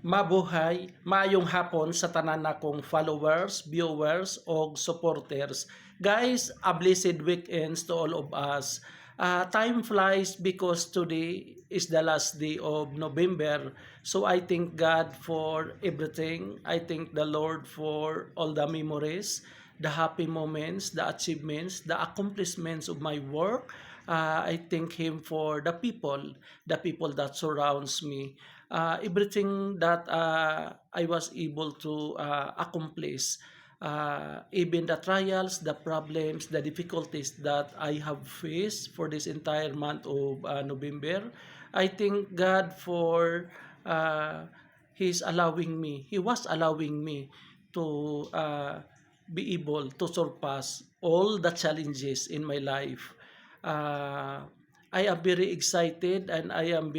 Mabuhay, maayong hapon sa tanan nakong followers, viewers, o supporters. Guys, a blessed weekends to all of us. Time flies because today is the last day of November. So I thank God for everything. I thank the Lord for all the memories, the happy moments, the achievements, the accomplishments of my work. I thank Him for the people that surrounds me, everything that I was able to accomplish, even the trials, the problems, the difficulties that I have faced for this entire month of November. I thank God for uh, He was allowing me to be able to surpass all the challenges in my life. Uh, I am very excited and I am